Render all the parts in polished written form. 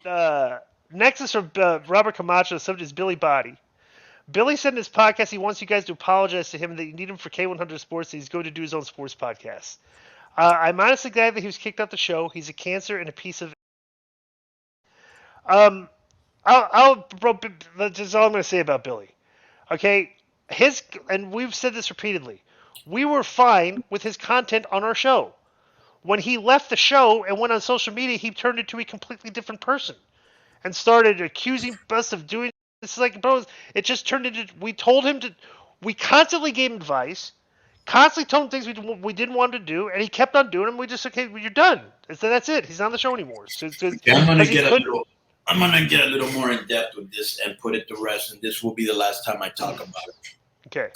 Next is from Robert Camacho. The subject is Billi Bhatti. Billy said in his podcast he wants you guys to apologize to him that you need him for K100 Sports. That he's going to do his own sports podcast. I'm honestly glad that he was kicked out the show. He's a cancer and a piece of. Um, bro, that's just all I'm going to say about Billy. Okay, and we've said this repeatedly. We were fine with his content on our show. When he left the show and went on social media, he turned into a completely different person and started accusing us of doing. It's like, bro, it just turned into. We told him to. We constantly gave him advice, constantly told him things we didn't want him to do, and he kept on doing them. We just okay, well, you're done. So that's it. He's not on the show anymore. Okay, I'm gonna get a little. I'm gonna get a little more in depth with this and put it to rest, and this will be the last time I talk about it. Okay.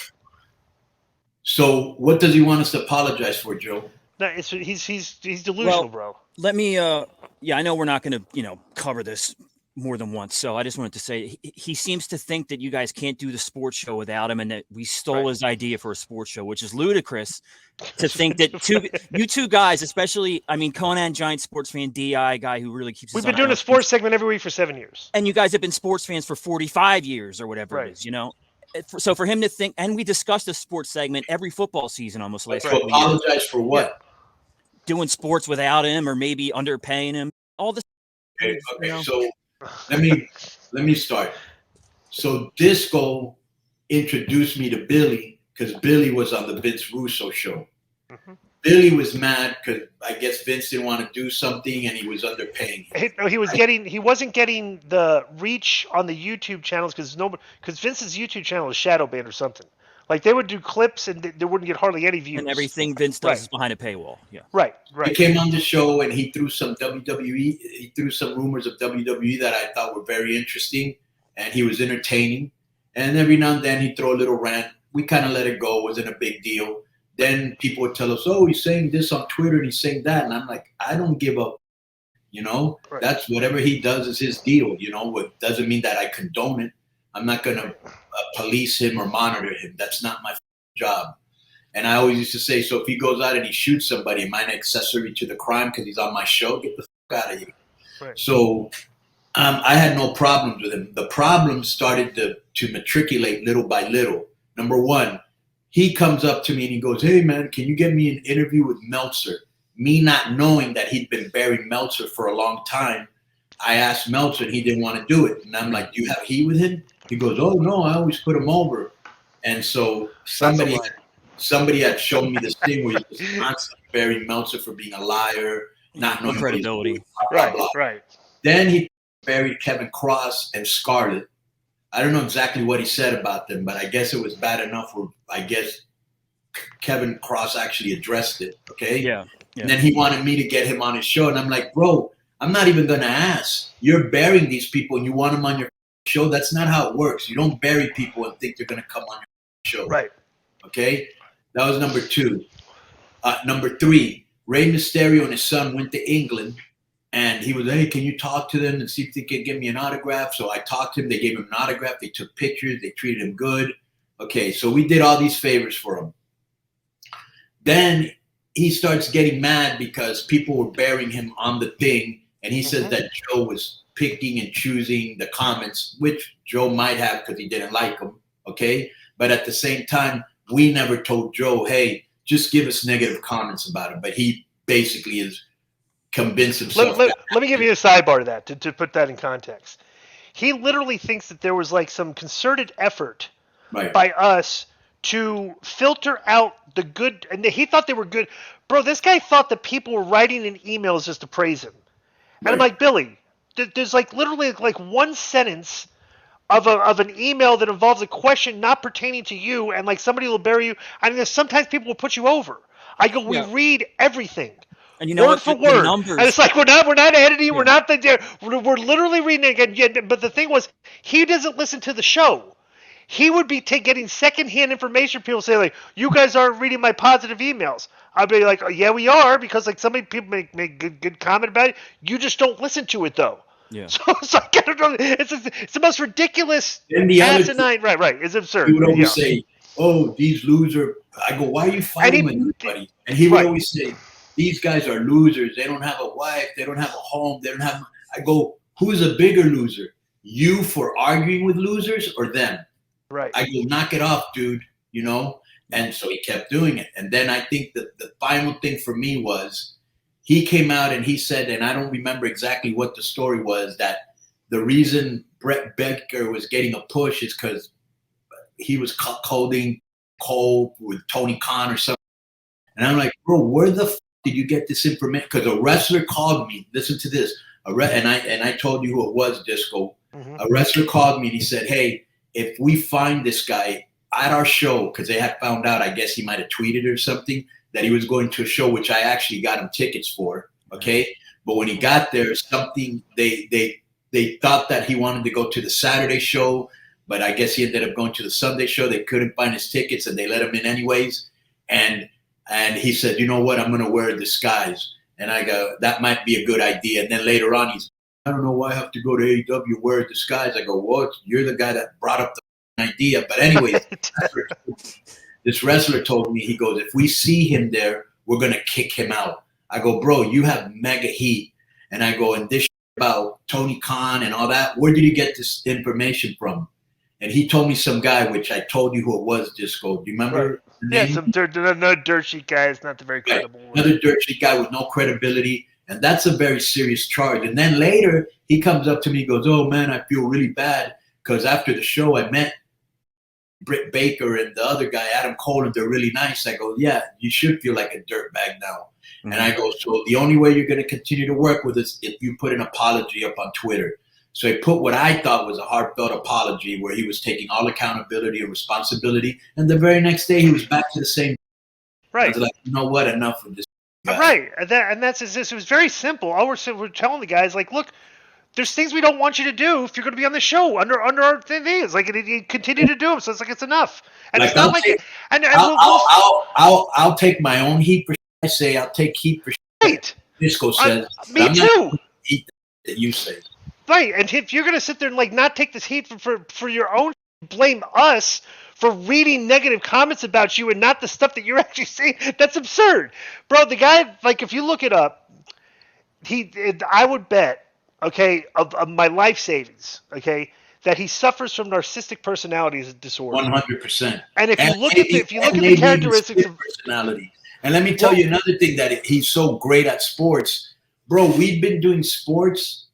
So, what does he want us to apologize for, Joe? No, he's delusional, bro. Let me. Yeah, I know we're not going to cover this more than once, so I just wanted to say he seems to think that you guys can't do the sports show without him, and that we stole his idea for a sports show, which is ludicrous to think that you two guys, especially, I mean, Konnan, giant sports fan, DI guy who really keeps. We've been doing a sports segment every week for 7 years, and you guys have been sports fans for 45 years or whatever it is, So for him to think, and we discussed a sports segment every football season almost last year. Apologize for what? Yeah. Doing sports without him, or maybe underpaying him. All this. Okay. So let me start. So Disco introduced me to Billy because Billy was on the Vince Russo show. Mm-hmm. Billy was mad because I guess Vince didn't want to do something and he was underpaying him. He wasn't getting the reach on the YouTube channels because Vince's YouTube channel is shadow banned or something. Like they would do clips and they wouldn't get hardly any views. And everything Vince does is behind a paywall. Yeah. Right. He came on the show and he threw some WWE. He threw some rumors of WWE that I thought were very interesting, and he was entertaining. And every now and then he'd throw a little rant. We kind of let it go. It wasn't a big deal. Then people would tell us, "Oh, he's saying this on Twitter and he's saying that," and I'm like, I don't give up. That's whatever he does is his deal. It doesn't mean that I condone it. I'm not going to police him or monitor him. That's not my job. And I always used to say, so if he goes out and he shoots somebody, am I an accessory to the crime because he's on my show? Get the fuck out of here. Right. So I had no problems with him. The problems started to matriculate little by little. Number one, he comes up to me and he goes, "Hey, man, can you get me an interview with Meltzer?" Me not knowing that he'd been burying Meltzer for a long time, I asked Meltzer and he didn't want to do it. And I'm like, "Do you have heat with him?" He goes, "Oh, no, I always put him over." And so somebody had shown me this thing where he's constantly burying Meltzer for being a liar, not knowing credibility. Right. Then he buried Kevin Cross and Scarlett. I don't know exactly what he said about them, but I guess it was bad enough where I guess Kevin Cross actually addressed it. Okay. Yeah. And then he wanted me to get him on his show. And I'm like, bro, I'm not even going to ask. You're burying these people and you want them on your show. That's not how it works. You don't bury people and think they're going to come on your show. Right. Okay. That was number two. Number three, Rey Mysterio and his son went to England. And he was, "Hey, can you talk to them and see if they can give me an autograph?" So I talked to him. They gave him an autograph. They took pictures. They treated him good. Okay, so we did all these favors for him. Then he starts getting mad because people were burying him on the thing. And he says that Joe was picking and choosing the comments, which Joe might have because he didn't like them. Okay, but at the same time, we never told Joe, "Hey, just give us negative comments about him." But he basically is convince himself. Let me give you a sidebar to that to put that in context. He literally thinks that there was like some concerted effort by us to filter out the good, and he thought they were good. Bro, this guy thought that people were writing in emails just to praise him. And I'm like, Billy, there's like literally like one sentence of an email that involves a question not pertaining to you, and like somebody will bury you. I mean, sometimes people will put you over. I go, we read everything. And word for word, and it's like we're not editing, we're not we're literally reading it again. But the thing was, he doesn't listen to the show. He would be getting secondhand information. People say like, "You guys aren't reading my positive emails." I'd be like, "Oh, yeah, we are," because like somebody people make good comment about it. You just don't listen to it though. Yeah. So I don't know. It's the most ridiculous asinine. Right. It's absurd. He would always say, "Oh, these losers." I go, "Why are you fighting anybody?" And he would always say, "These guys are losers. They don't have a wife. They don't have a home. They don't have." I go, who's a bigger loser? You for arguing with losers or them? Right. I go, knock it off, dude, you know? And so he kept doing it. And then I think that the final thing for me was he came out and he said, and I don't remember exactly what the story was, that the reason Brett Baker was getting a push is because he was holding Cole with Tony Khan or something. And I'm like, bro, where the f did you get this information? Because a wrestler called me. Listen to this. And I told you who it was, Disco. Mm-hmm. A wrestler called me and he said, hey, if we find this guy at our show, because they had found out, I guess he might have tweeted or something, that he was going to a show, which I actually got him tickets for, okay? But when he got there, something, they thought that he wanted to go to the Saturday show, but I guess he ended up going to the Sunday show. They couldn't find his tickets, and they let him in anyways. And he said, you know what, I'm going to wear a disguise. And I go, that might be a good idea. And then later on, he's, I don't know why I have to go to AEW, wear a disguise. I go, well, you're the guy that brought up the idea. But anyways, this wrestler told me, he goes, if we see him there, we're going to kick him out. I go, bro, you have mega heat. And I go, and this about Tony Khan and all that, where did you get this information from? And he told me some guy, which I told you who it was, Disco. Do you remember? Right. Yeah, some dirt sheet guy. It's not the very credible one. Another dirt sheet guy with no credibility. And that's a very serious charge. And then later, he comes up to me and goes, oh, man, I feel really bad because after the show, I met Britt Baker and the other guy, Adam Cole, and they're really nice. I go, yeah, you should feel like a dirtbag now. Mm-hmm. And I go, so the only way you're going to continue to work with us if you put an apology up on Twitter. So he put what I thought was a heartfelt apology where he was taking all accountability and responsibility. And the very next day, he was back to the same. Right. I was like, you know what? Enough of this guy. Right. And that's this. It was very simple. All we're telling the guys, like, look, there's things we don't want you to do if you're going to be on the show under our things. Like, you continue to do them. So it's like, it's enough. And like, it's not like, I'll take my own heat for. I say I'll take heat for. Right. Disco says. Me too. Heat that you say. Right, and if you're going to sit there and like not take this heat for your own, blame us for reading negative comments about you and not the stuff that you're actually saying, that's absurd. Bro, the guy, like if you look it up, I would bet, okay, of my life savings, okay, that he suffers from narcissistic personality disorder. 100%. And if you look at the characteristics of personality. And let me tell you another thing that he's so great at sports. Bro, we've been doing sports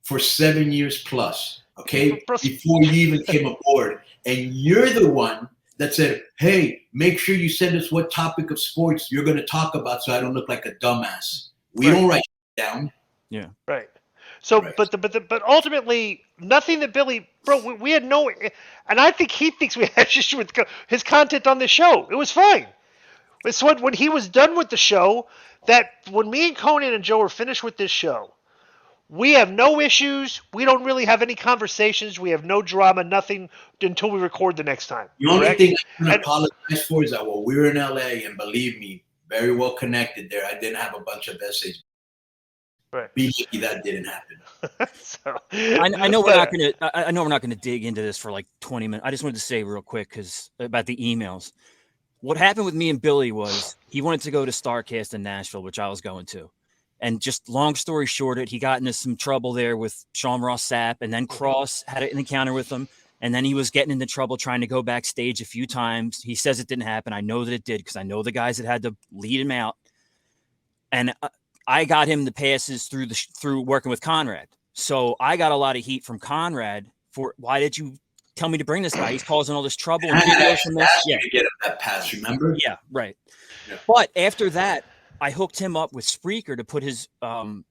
for 7 years plus, okay, before you even came aboard. And you're the one that said, hey, make sure you send us what topic of sports you're going to talk about so I don't look like a dumbass. We don't write down. Yeah. Right. So, right. But ultimately, nothing that Billy, bro, we had no, and I think he thinks we had issue with his content on the show. It was fine. It's when he was done with the show, that when me and Konnan and Joe were finished with this show, we have no issues. We don't really have any conversations. We have no drama, nothing until we record the next time. The only thing I can apologize for is that while we were in LA, and believe me, very well connected there, I didn't have a bunch of essays. Right. That didn't happen. So, I know we're not going to. I know we're not going to dig into this for like 20 minutes. I just wanted to say real quick about the emails. What happened with me and Billy was he wanted to go to StarCast in Nashville, which I was going to. And just long story short, he got into some trouble there with Sean Ross Sapp, and then Cross had an encounter with him, and then he was getting into trouble trying to go backstage a few times. He says it didn't happen. I know that it did because I know the guys that had to lead him out. And I got him the passes through working with Conrad. So I got a lot of heat from Conrad for why did you tell me to bring this guy? He's causing all this trouble. And videos from this. Yeah, to get him that pass. Remember? Yeah, right. Yeah. But after that, I hooked him up with Spreaker to put his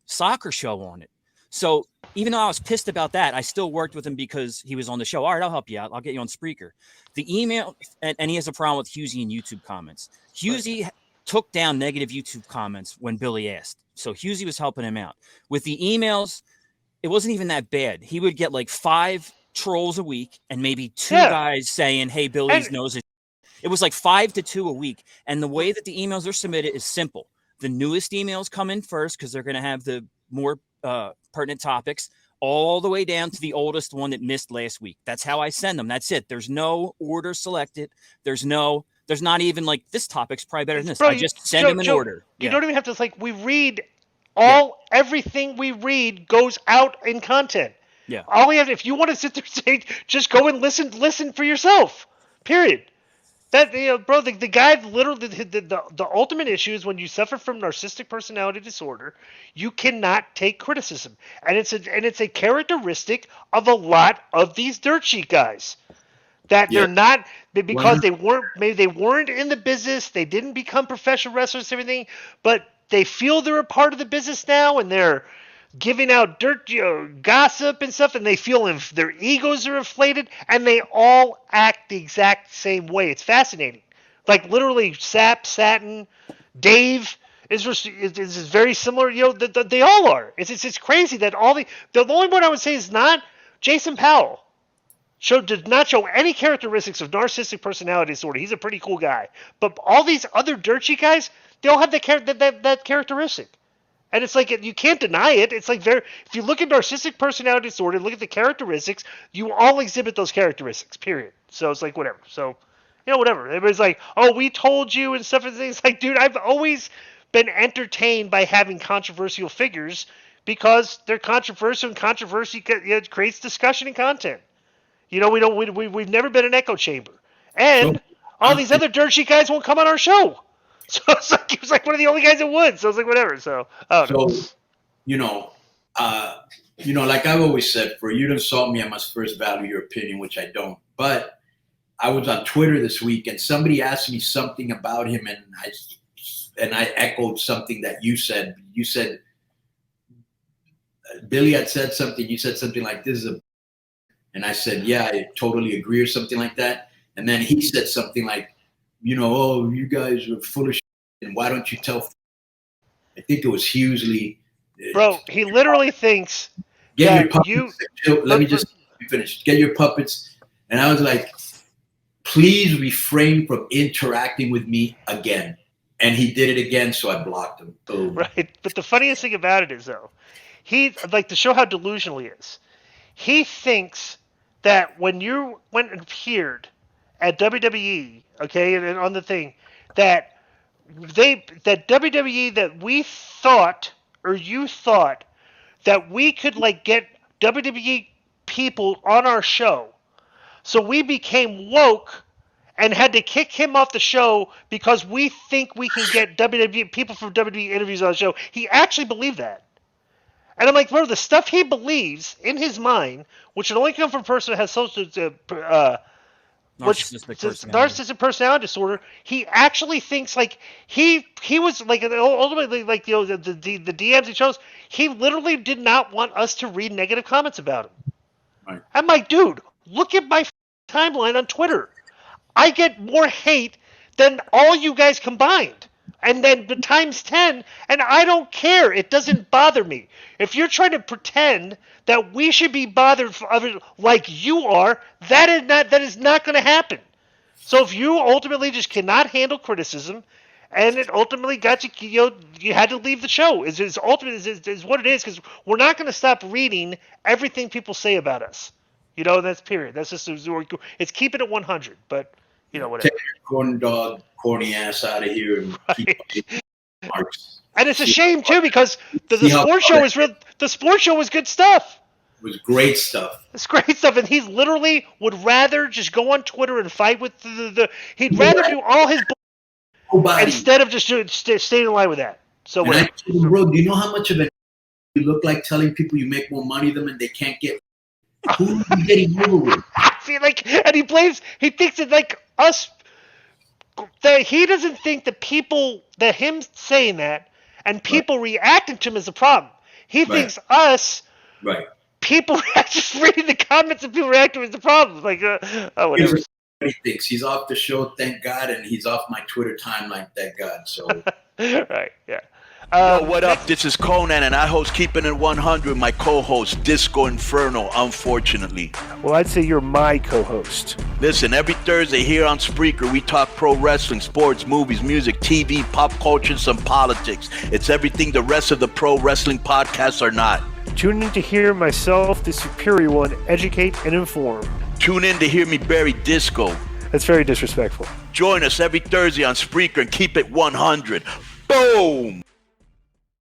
soccer show on it. So even though I was pissed about that, I still worked with him because he was on the show. All right, I'll help you out. I'll get you on Spreaker. The email, and he has a problem with Husey and YouTube comments. Husey took down negative YouTube comments when Billy asked. So Husey was helping him out. With the emails, it wasn't even that bad. He would get like 5 trolls a week and maybe 2 guys saying, hey, Billy's knows it. It was like 5 to 2 a week. And the way that the emails are submitted is simple. The newest emails come in first because they're going to have the more pertinent topics all the way down to the oldest one that missed last week. That's how I send them. That's it. There's no order selected. There's not even like this topic's probably better than this. Bro, I just send them in order. You don't even have to we read everything we read goes out in content. Yeah. All we have, if you want to sit there and say, just go and listen for yourself. Period. That, bro, the guy literally, the ultimate issue is when you suffer from narcissistic personality disorder, you cannot take criticism, and it's a characteristic of a lot of these dirt sheet guys. That they're not, because they weren't in the business, they didn't become professional wrestlers and everything, but they feel they're a part of the business now, and they're giving out dirt, gossip and stuff, and they feel their egos are inflated, and they all act the exact same way. It's fascinating. Like literally, Sap, Satin, Dave is very similar. They all are. It's crazy that the only one I would say is not Jason Powell. Did not show any characteristics of narcissistic personality disorder. He's a pretty cool guy, but all these other dirt sheet guys, they all have that characteristic. And it's like, you can't deny it. It's like, if you look at narcissistic personality disorder, look at the characteristics, you all exhibit those characteristics, period. So it's like, whatever. So, whatever. Everybody's like, oh, we told you and stuff. And things like, dude, I've always been entertained by having controversial figures because they're controversial, and controversy creates discussion and content. We've never been an echo chamber. And all these other dirt sheet guys won't come on our show. So he was like one of the only guys that would. So I was like, whatever. So, like I've always said, for you to insult me, I must first value your opinion, which I don't. But I was on Twitter this week, and somebody asked me something about him, and I echoed something that you said. You said, Billy had said something. You said something like, "This is a," and I said, "Yeah, I totally agree," or something like that. And then he said something like, oh, you guys are full of shit, and why don't you tell? I think it was Hughley. Bro, he literally thinks get your puppets. Let me just finish. Get your puppets. And I was like, please refrain from interacting with me again. And he did it again, so I blocked him. Boom. Right. But the funniest thing about it is, though, to show how delusional he is, he thinks that when you went and appeared at WWE, okay, and on the thing, that WWE, that we thought, or you thought, that we could get WWE people on our show. So we became woke and had to kick him off the show because we think we can get WWE people from WWE interviews on the show. He actually believed that. And I'm like, bro, the stuff he believes in his mind, which should only come from a person that has narcissistic personality disorder, he actually thinks he was ultimately the DMs he chose. He literally did not want us to read negative comments about him. Right. I'm like, dude, look at my timeline on Twitter. I get more hate than all you guys combined, and then the times 10, and I don't care. It doesn't bother me. If you're trying to pretend that we should be bothered of it like you are, that is not going to happen. So if you ultimately just cannot handle criticism, and it ultimately got you, you had to leave the show. Is what it is, because we're not going to stop reading everything people say about us. That's period. That's just it's keeping it 100. But whatever. Take your corn dog, corny ass out of here. And keep marks. And it's a shame too, because the sports show is real. The sports show was good stuff. It was great stuff. It's great stuff, and he literally would rather just go on Twitter and fight with he'd rather do all his instead of just staying in line with that. So and I told him, bro, do you know how much of an you look like telling people you make more money than them and they can't get? Who are you getting over with? I feel and he thinks it like us. That he doesn't think that people, that him saying that and people reacting to him is a problem. He thinks us, people just reading the comments and people reacting is the problem. Like, whatever. He thinks he's off the show, thank God, and he's off my Twitter timeline, thank God. So, right, yeah. Yo, what up? This is Konnan, and I host Keeping It 100. My co-host, Disco Inferno, unfortunately. Well, I'd say you're my co-host. Listen, every Thursday here on Spreaker, we talk pro wrestling, sports, movies, music, TV, pop culture, and some politics. It's everything the rest of the pro wrestling podcasts are not. Tune in to hear myself, the superior one, educate and inform. Tune in to hear me bury Disco. That's very disrespectful. Join us every Thursday on Spreaker and keep it 100. Boom!